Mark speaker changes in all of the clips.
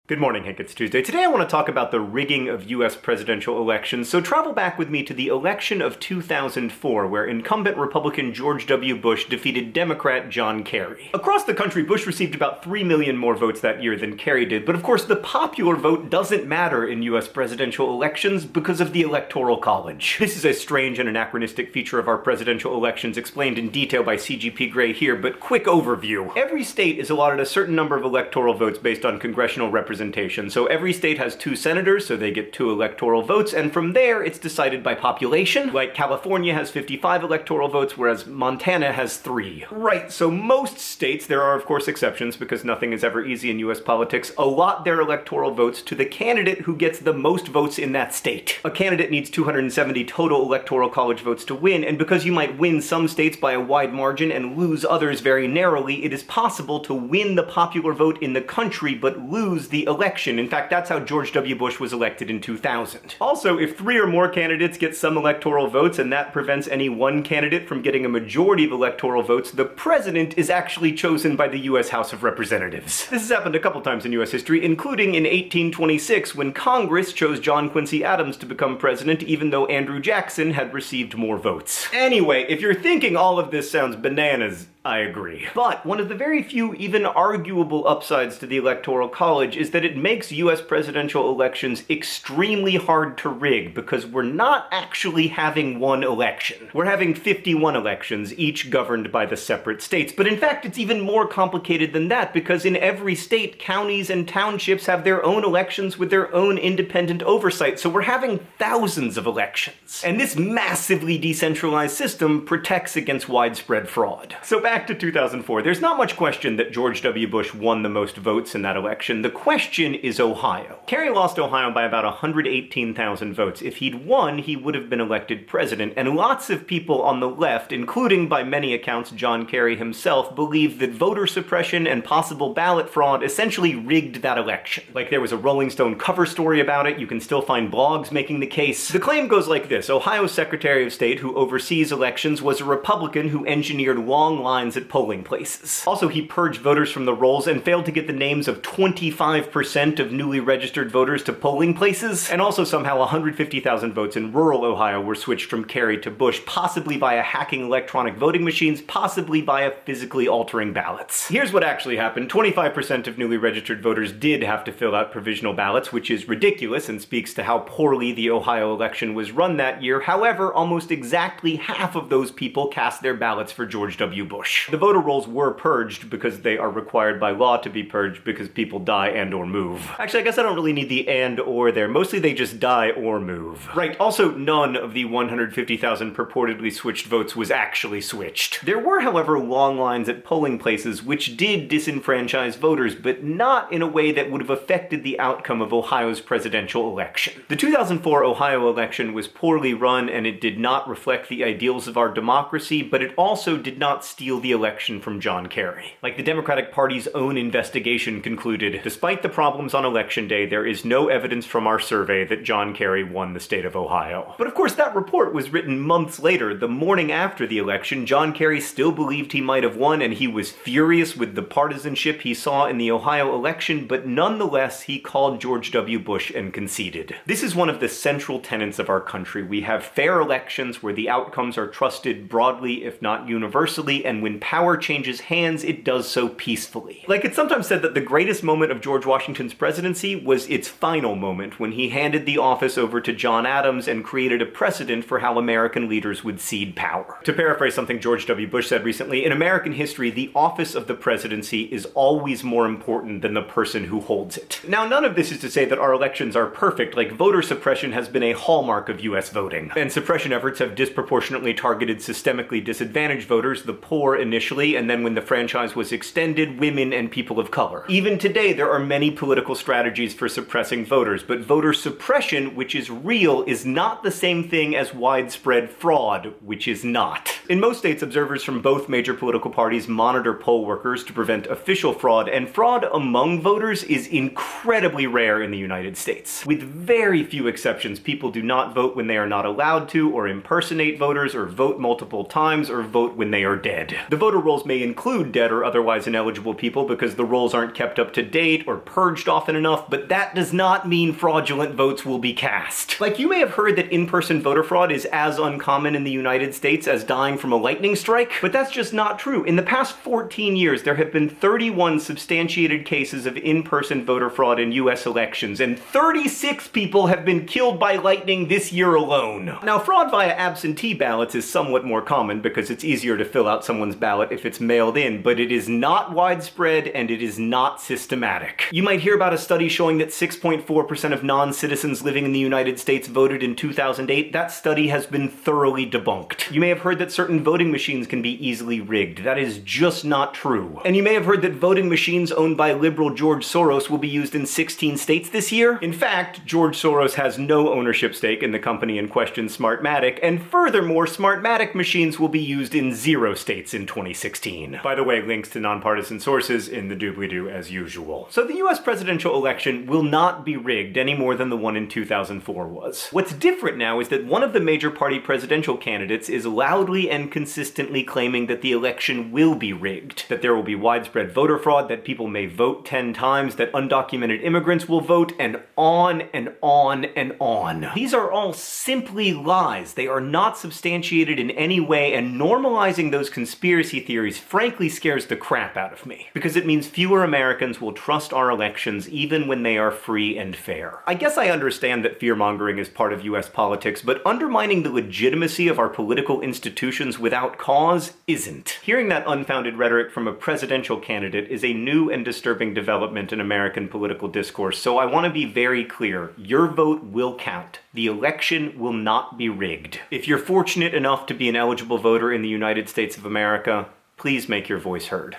Speaker 1: Good morning, Hank. It's Tuesday. Today I want to talk about the rigging of U.S. presidential elections, so travel back with me to the election of 2004, where incumbent Republican George W. Bush defeated Democrat John Kerry. Across the country, Bush received about 3 million more votes that year than Kerry did, but of course the popular vote doesn't matter in U.S. presidential elections because of the Electoral College. This is a strange and anachronistic feature of our presidential elections explained in detail by CGP Grey here, but quick overview. Every state is allotted a certain number of electoral votes based on congressional representation. So every state has 2 senators, so they get 2 electoral votes, and from there it's decided by population. Like California has 55 electoral votes, whereas Montana has 3. Right, so most states, there are of course exceptions because nothing is ever easy in US politics, allot their electoral votes to the candidate who gets the most votes in that state. A candidate needs 270 total electoral college votes to win, and because you might win some states by a wide margin and lose others very narrowly, it is possible to win the popular vote in the country but lose the election. In fact, that's how George W. Bush was elected in 2000. Also, if 3 or more candidates get some electoral votes and that prevents any one candidate from getting a majority of electoral votes, the president is actually chosen by the U.S. House of Representatives. This has happened a couple times in U.S. history, including in 1826 when Congress chose John Quincy Adams to become president even though Andrew Jackson had received more votes. Anyway, if you're thinking all of this sounds bananas, I agree. But one of the very few even arguable upsides to the Electoral College is that it makes US presidential elections extremely hard to rig because we're not actually having one election. We're having 51 elections, each governed by the separate states. But in fact, it's even more complicated than that because in every state, counties and townships have their own elections with their own independent oversight. So we're having thousands of elections. And this massively decentralized system protects against widespread fraud. So back to 2004, there's not much question that George W. Bush won the most votes in that election. The question is Ohio. Kerry lost Ohio by about 118,000 votes. If he'd won, he would have been elected president, and lots of people on the left, including by many accounts John Kerry himself, believe that voter suppression and possible ballot fraud essentially rigged that election. Like there was a Rolling Stone cover story about it, you can still find blogs making the case. The claim goes like this: Ohio's Secretary of State, who oversees elections, was a Republican who engineered long lines at polling places. Also, he purged voters from the rolls and failed to get the names of 25% of newly registered voters to polling places, and also somehow 150,000 votes in rural Ohio were switched from Kerry to Bush, possibly via hacking electronic voting machines, possibly via physically altering ballots. Here's what actually happened. 25% of newly registered voters did have to fill out provisional ballots, which is ridiculous and speaks to how poorly the Ohio election was run that year. However, almost exactly half of those people cast their ballots for George W. Bush. The voter rolls were purged because they are required by law to be purged because people die and or move. Actually, I guess I don't really need the and or there. Mostly they just die or move. Right, also none of the 150,000 purportedly switched votes was actually switched. There were, however, long lines at polling places which did disenfranchise voters, but not in a way that would have affected the outcome of Ohio's presidential election. The 2004 Ohio election was poorly run and it did not reflect the ideals of our democracy, but it also did not steal the election from John Kerry. Like the Democratic Party's own investigation concluded, despite the problems on election day, there is no evidence from our survey that John Kerry won the state of Ohio. But of course that report was written months later. The morning after the election, John Kerry still believed he might have won and he was furious with the partisanship he saw in the Ohio election, but nonetheless he called George W. Bush and conceded. This is one of the central tenets of our country. We have fair elections where the outcomes are trusted broadly, if not universally, and when power changes hands, it does so peacefully. Like it's sometimes said that the greatest moment of George Washington's presidency was its final moment, when he handed the office over to John Adams and created a precedent for how American leaders would cede power. To paraphrase something George W. Bush said recently, in American history, the office of the presidency is always more important than the person who holds it. Now, none of this is to say that our elections are perfect. Like voter suppression has been a hallmark of US voting, and suppression efforts have disproportionately targeted systemically disadvantaged voters, the poor initially, and then when the franchise was extended, women and people of color. Even today, there are many political strategies for suppressing voters, but voter suppression, which is real, is not the same thing as widespread fraud, which is not. In most states, observers from both major political parties monitor poll workers to prevent official fraud, and fraud among voters is incredibly rare in the United States. With very few exceptions, people do not vote when they are not allowed to, or impersonate voters, or vote multiple times, or vote when they are dead. The voter rolls may include dead or otherwise ineligible people because the rolls aren't kept up to date or purged often enough, but that does not mean fraudulent votes will be cast. Like, you may have heard that in-person voter fraud is as uncommon in the United States as dying from a lightning strike, but that's just not true. In the past 14 years, there have been 31 substantiated cases of in-person voter fraud in US elections, and 36 people have been killed by lightning this year alone. Now, fraud via absentee ballots is somewhat more common because it's easier to fill out someone's ballot if it's mailed in, but it is not widespread and it is not systematic. You might hear about a study showing that 6.4% of non-citizens living in the United States voted in 2008. That study has been thoroughly debunked. You may have heard that certain voting machines can be easily rigged. That is just not true. And you may have heard that voting machines owned by liberal George Soros will be used in 16 states this year. In fact, George Soros has no ownership stake in the company in question, Smartmatic, and furthermore, Smartmatic machines will be used in 0 states in 2016. By the way, links to nonpartisan sources in the doobly-doo as usual. So the US presidential election will not be rigged any more than the one in 2004 was. What's different now is that one of the major party presidential candidates is loudly and consistently claiming that the election will be rigged, that there will be widespread voter fraud, that people may vote 10 times, that undocumented immigrants will vote, and on and on and on. These are all simply lies. They are not substantiated in any way, and normalizing those conspiracy theories frankly scares the crap out of me, because it means fewer Americans will trust our elections even when they are free and fair. I guess I understand that fear-mongering is part of US politics, but undermining the legitimacy of our political institutions without cause isn't. Hearing that unfounded rhetoric from a presidential candidate is a new and disturbing development in American political discourse, so I want to be very clear. Your vote will count. The election will not be rigged. If you're fortunate enough to be an eligible voter in the United States of America, please make your voice heard.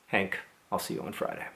Speaker 1: Hank, I'll see you on Friday.